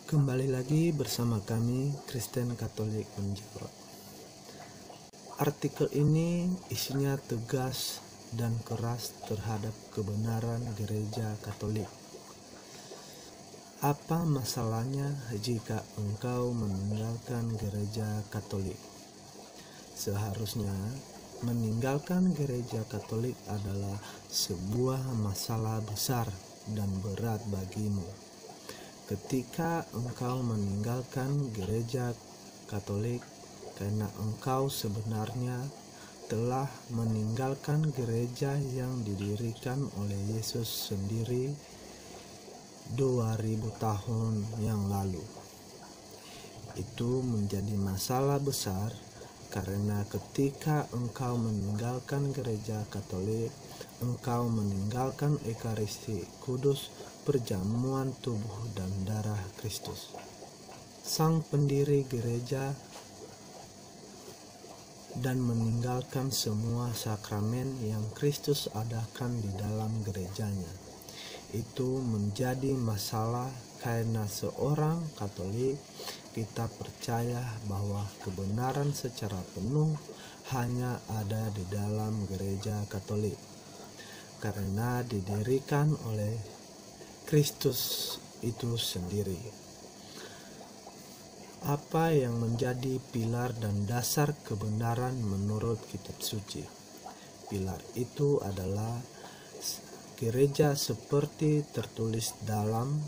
Kembali lagi bersama kami Kristen Katolik menjawab. Artikel ini isinya tegas dan keras terhadap kebenaran Gereja Katolik. Apa masalahnya jika engkau meninggalkan Gereja Katolik? Seharusnya meninggalkan Gereja Katolik adalah sebuah masalah besar dan berat bagimu. Ketika engkau meninggalkan Gereja Katolik karena engkau sebenarnya telah meninggalkan gereja yang didirikan oleh Yesus sendiri 2000 tahun yang lalu. Itu menjadi masalah besar karena ketika engkau meninggalkan Gereja Katolik, engkau meninggalkan Ekaristi Kudus, perjamuan tubuh dan darah Kristus, Sang Pendiri Gereja, dan meninggalkan semua sakramen yang Kristus adakan di dalam gerejanya. Itu menjadi masalah karena seorang Katolik kita percaya bahwa kebenaran secara penuh hanya ada di dalam Gereja Katolik karena didirikan oleh Kristus itu sendiri. Apa yang menjadi pilar dan dasar kebenaran menurut Kitab Suci? Pilar itu adalah gereja seperti tertulis dalam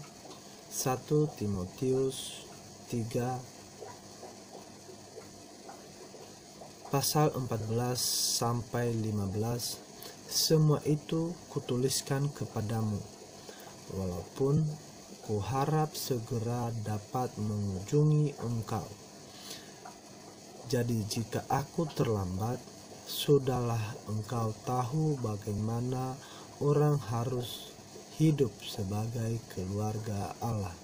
1 Timotius 3 pasal 14 sampai 15. Semua itu kutuliskan kepadamu, walaupun kuharap segera dapat mengunjungi engkau. Jadi jika aku terlambat, sudahlah engkau tahu bagaimana orang harus hidup sebagai keluarga Allah,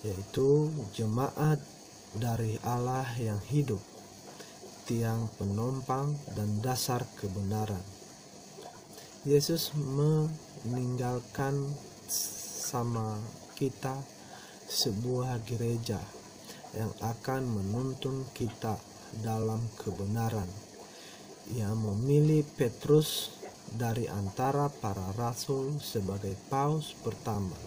yaitu jemaat dari Allah yang hidup, tiang penopang dan dasar kebenaran. Yesus meninggalkan sama kita sebuah gereja yang akan menuntun kita dalam kebenaran. Ia memilih Petrus dari antara para rasul sebagai paus pertama.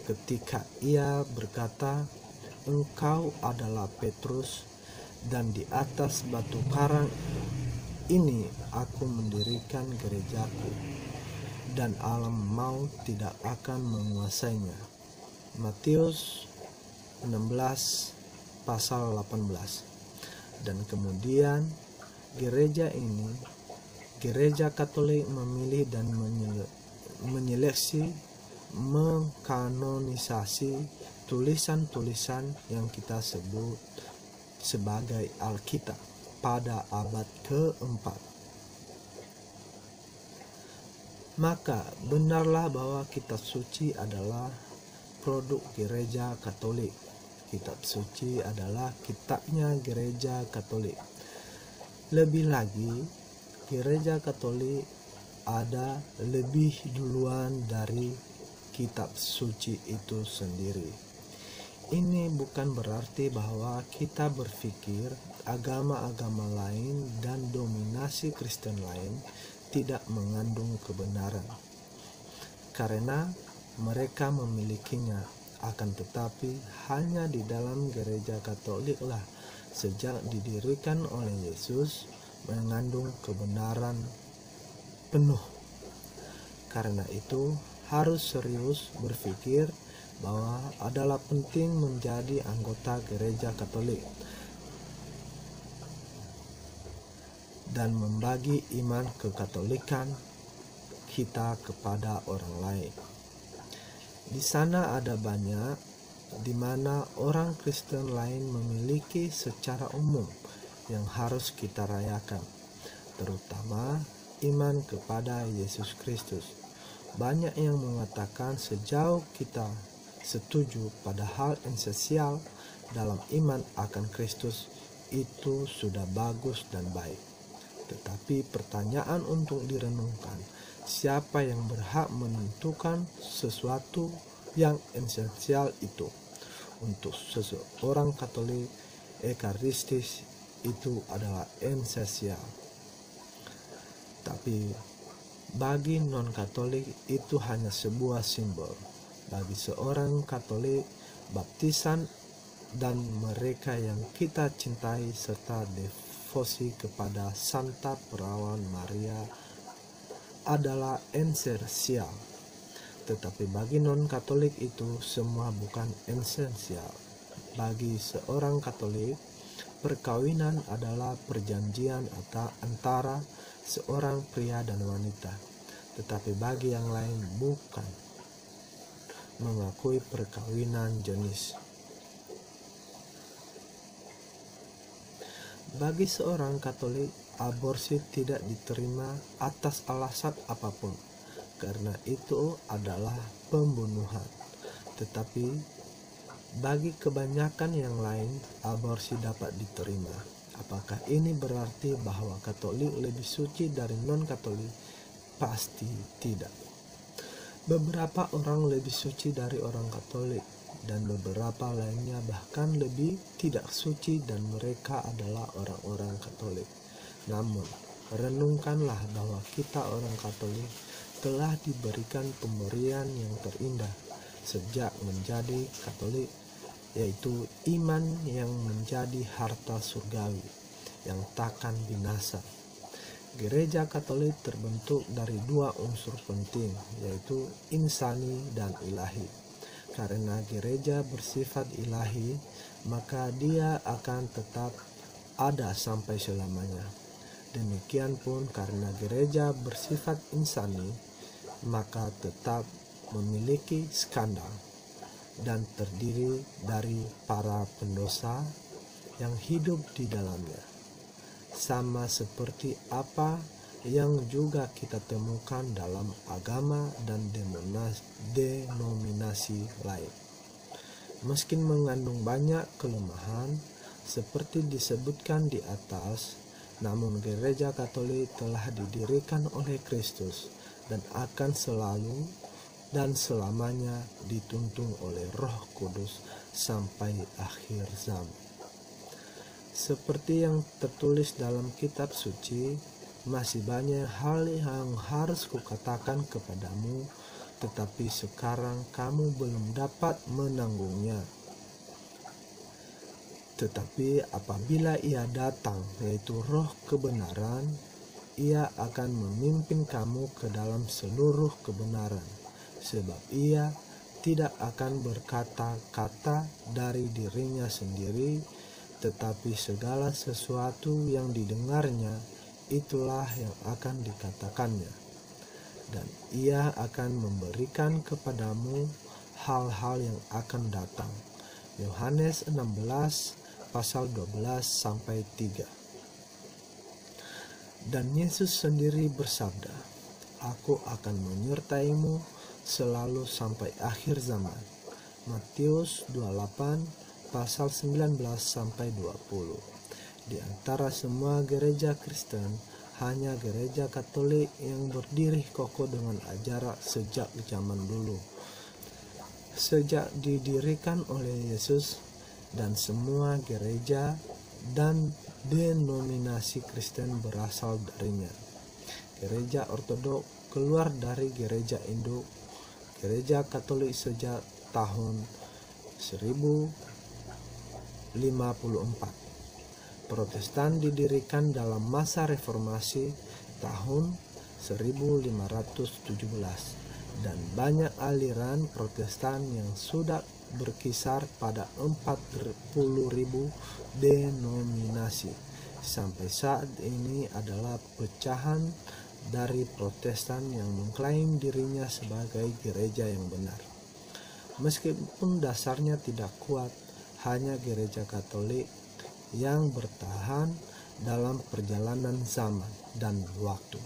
Ketika ia berkata, "Engkau adalah Petrus, dan di atas batu karang ini aku mendirikan gerejaku, dan alam maut tidak akan menguasainya." Matius 16 pasal 18. Dan kemudian gereja Katolik memilih dan menyeleksi, mengkanonisasi tulisan-tulisan yang kita sebut sebagai Alkitab pada abad keempat. Maka benarlah bahwa Kitab Suci adalah produk Gereja Katolik. Kitab Suci adalah kitabnya Gereja Katolik. Lebih lagi, Gereja Katolik ada lebih duluan dari Kitab Suci itu sendiri. Ini bukan berarti bahwa kita berpikir agama-agama lain dan dominasi Kristen lain tidak mengandung kebenaran, karena mereka memilikinya. Akan tetapi hanya di dalam Gereja Katoliklah sejak didirikan oleh Yesus mengandung kebenaran penuh. Karena itu harus serius berpikir bahwa adalah penting menjadi anggota Gereja Katolik dan membagi iman kekatolikan kita kepada orang lain. Di sana ada banyak di mana orang Kristen lain memiliki secara umum yang harus kita rayakan, terutama iman kepada Yesus Kristus. Banyak yang mengatakan sejauh kita setuju pada hal esensial dalam iman akan Kristus, itu sudah bagus dan baik. Tetapi pertanyaan untuk direnungkan, siapa yang berhak menentukan sesuatu yang esensial itu? untuk seseorang Katolik, Ekaristis itu adalah esensial. Tapi bagi non-Katolik itu hanya sebuah simbol. Bagi seorang Katolik, baptisan dan mereka yang kita cintai serta devosi kepada Santa Perawan Maria adalah esensial. Tetapi bagi non-Katolik itu semua bukan esensial. Bagi seorang Katolik, perkawinan adalah perjanjian antara seorang pria dan wanita. Tetapi bagi yang lain bukan mengakui perkawinan jenis. Bagi seorang Katolik, aborsi tidak diterima atas alasan apapun, karena itu adalah pembunuhan. Tetapi bagi kebanyakan yang lain, aborsi dapat diterima. Apakah ini berarti bahwa Katolik lebih suci dari non-Katolik? Pasti tidak. Beberapa orang lebih suci dari orang Katolik, dan beberapa lainnya bahkan lebih tidak suci, dan mereka adalah orang-orang Katolik. Namun, renungkanlah bahwa kita orang Katolik telah diberikan pemberian yang terindah sejak menjadi Katolik, yaitu iman yang menjadi harta surgawi yang takkan binasa. Gereja Katolik terbentuk dari dua unsur penting, yaitu insani dan ilahi. Karena gereja bersifat ilahi, maka dia akan tetap ada sampai selamanya. Demikian pun karena gereja bersifat insani, maka tetap memiliki skandal dan terdiri dari para pendosa yang hidup di dalamnya. Sama seperti apa yang juga kita temukan dalam agama dan denominasi lain. Meski mengandung banyak kelemahan seperti disebutkan di atas, namun gereja Katolik telah didirikan oleh Kristus dan akan selalu dan selamanya dituntun oleh Roh Kudus sampai akhir zaman. Seperti yang tertulis dalam kitab suci, masih banyak hal yang harus kukatakan kepadamu, tetapi sekarang kamu belum dapat menanggungnya. Tetapi apabila Ia datang, yaitu Roh kebenaran, Ia akan memimpin kamu ke dalam seluruh kebenaran, sebab Ia tidak akan berkata-kata dari dirinya sendiri, tetapi segala sesuatu yang didengarnya, itulah yang akan dikatakannya. Dan Ia akan memberikan kepadamu hal-hal yang akan datang. Yohanes 16 pasal 12-3. Dan Yesus sendiri bersabda, Aku akan menyertaimu selalu sampai akhir zaman. Matius 28 pasal 19-20. Di antara semua gereja Kristen, hanya gereja Katolik yang berdiri kokoh dengan ajaran sejak zaman dulu. Sejak didirikan oleh Yesus, dan semua gereja dan denominasi Kristen berasal darinya. Gereja Ortodoks keluar dari gereja induk, gereja Katolik sejak tahun 1054. Protestan didirikan dalam masa reformasi tahun 1517, dan banyak aliran Protestan yang sudah berkisar pada 40.000 denominasi. Sampai saat ini adalah pecahan dari Protestan yang mengklaim dirinya sebagai gereja yang benar. Meskipun dasarnya tidak kuat, hanya gereja Katolik yang bertahan dalam perjalanan zaman dan waktu,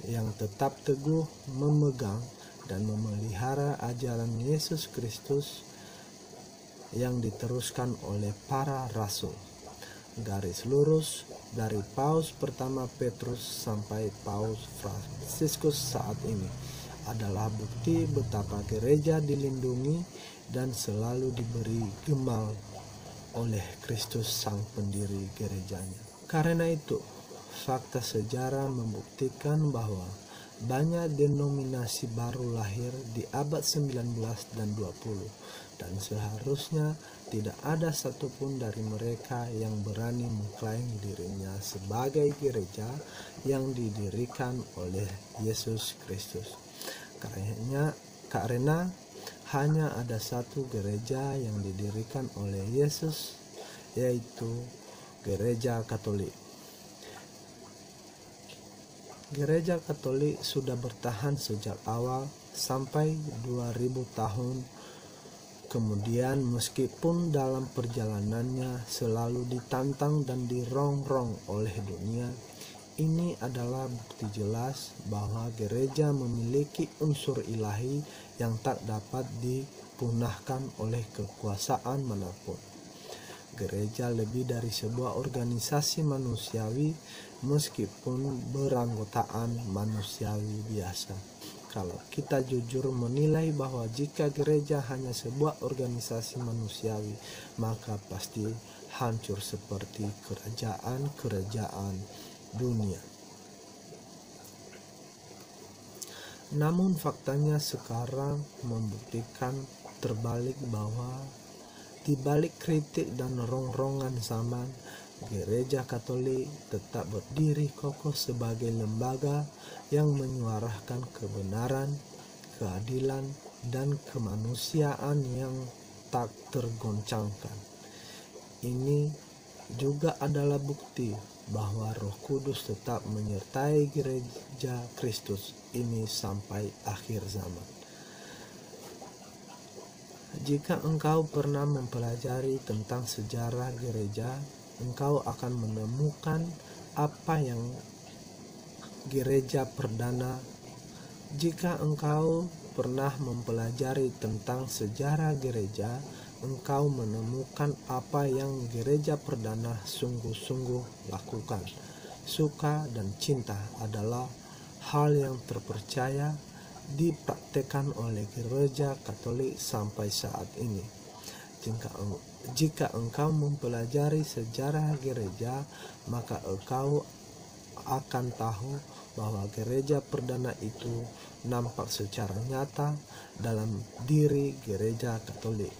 yang tetap teguh memegang dan memelihara ajaran Yesus Kristus yang diteruskan oleh para rasul. Garis lurus dari Paus pertama Petrus sampai Paus Fransiskus saat ini adalah bukti betapa gereja dilindungi dan selalu diberi gemal oleh Kristus sang pendiri gerejanya. Karena itu, fakta sejarah membuktikan bahwa banyak denominasi baru lahir di abad 19 dan 20, dan seharusnya tidak ada satupun dari mereka yang berani mengklaim dirinya sebagai gereja yang didirikan oleh Yesus Kristus. Karena hanya ada satu gereja yang didirikan oleh Yesus, yaitu Gereja Katolik. Gereja Katolik sudah bertahan sejak awal sampai 2000 tahun kemudian, meskipun dalam perjalanannya selalu ditantang dan dirongrong oleh dunia. Ini adalah bukti jelas bahwa gereja memiliki unsur ilahi yang tak dapat dipunahkan oleh kekuasaan manapun. Gereja lebih dari sebuah organisasi manusiawi, meskipun beranggotaan manusiawi biasa. Kalau kita jujur menilai bahwa jika gereja hanya sebuah organisasi manusiawi, maka pasti hancur seperti kerajaan-kerajaan dunia. Namun faktanya sekarang membuktikan terbalik, bahwa di balik kritik dan rongrongan zaman, Gereja Katolik tetap berdiri kokoh sebagai lembaga yang menyuarakan kebenaran, keadilan, dan kemanusiaan yang tak tergoncangkan. Ini juga adalah bukti bahwa Roh Kudus tetap menyertai Gereja Kristus ini sampai akhir zaman. Jika engkau pernah mempelajari tentang sejarah gereja, engkau akan menemukan apa yang gereja perdana. Jika engkau pernah mempelajari tentang sejarah gereja, engkau menemukan apa yang gereja perdana sungguh-sungguh lakukan. Suka dan cinta adalah hal yang terpercaya dipraktekkan oleh Gereja Katolik sampai saat ini. Jika engkau mempelajari sejarah gereja, maka engkau akan tahu bahwa gereja perdana itu nampak secara nyata dalam diri Gereja Katolik.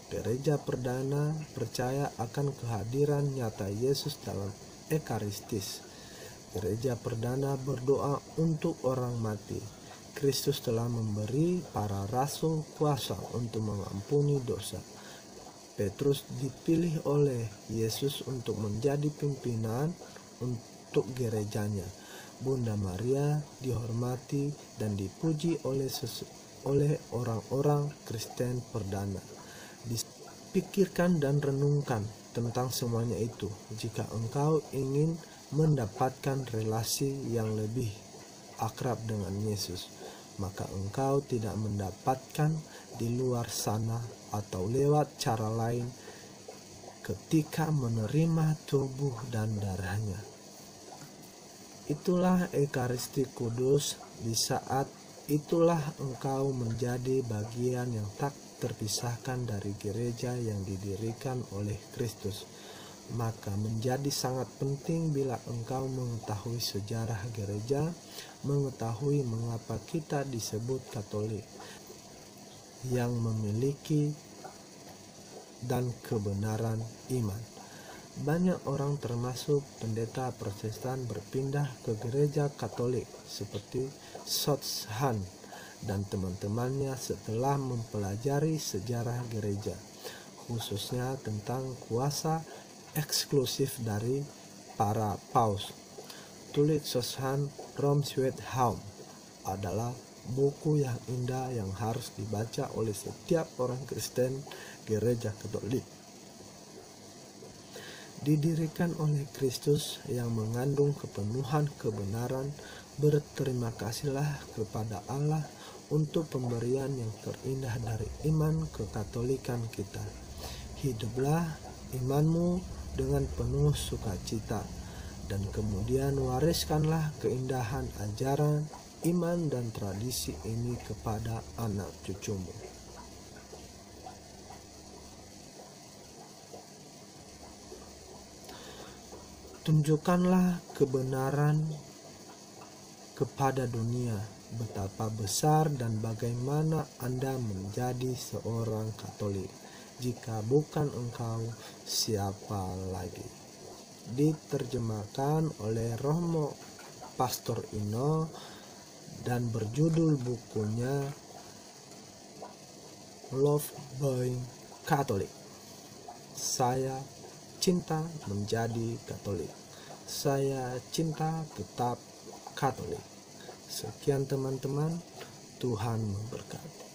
Gereja perdana percaya akan kehadiran nyata Yesus dalam Ekaristis. Gereja perdana berdoa untuk orang mati. Kristus telah memberi para rasul kuasa untuk mengampuni dosa. Petrus dipilih oleh Yesus untuk menjadi pimpinan untuk gerejanya. Bunda Maria dihormati dan dipuji oleh orang-orang Kristen perdana. Pikirkan dan renungkan tentang semuanya itu jika engkau ingin mendapatkan relasi yang lebih akrab dengan Yesus. Maka engkau tidak mendapatkan di luar sana atau lewat cara lain ketika menerima tubuh dan darahnya. Itulah Ekaristi Kudus. Di saat itulah engkau menjadi bagian yang tak terpisahkan dari gereja yang didirikan oleh Kristus. Maka menjadi sangat penting bila engkau mengetahui sejarah gereja, mengetahui mengapa kita disebut Katolik, yang memiliki dan kebenaran iman. Banyak orang termasuk pendeta Protestan berpindah ke gereja Katolik seperti Sotshan dan teman-temannya setelah mempelajari sejarah gereja, khususnya tentang kuasa eksklusif dari para paus. Tulis Sotshan Romswethaum adalah buku yang indah yang harus dibaca oleh setiap orang Kristen Gereja Katolik. Didirikan oleh Kristus yang mengandung kepenuhan kebenaran, berterima kasihlah kepada Allah untuk pemberian yang terindah dari iman kekatolikan kita. Hiduplah imanmu dengan penuh sukacita, dan kemudian wariskanlah keindahan ajaran iman dan tradisi ini kepada anak cucumu. Tunjukkanlah kebenaran kepada dunia betapa besar dan bagaimana Anda menjadi seorang Katolik. Jika bukan engkau, siapa lagi? Diterjemahkan oleh Romo Pastor Ino dan berjudul bukunya Love Being Catholic. Saya cinta menjadi Katolik. Saya cinta tetap Katolik. Sekian teman-teman, Tuhan memberkati.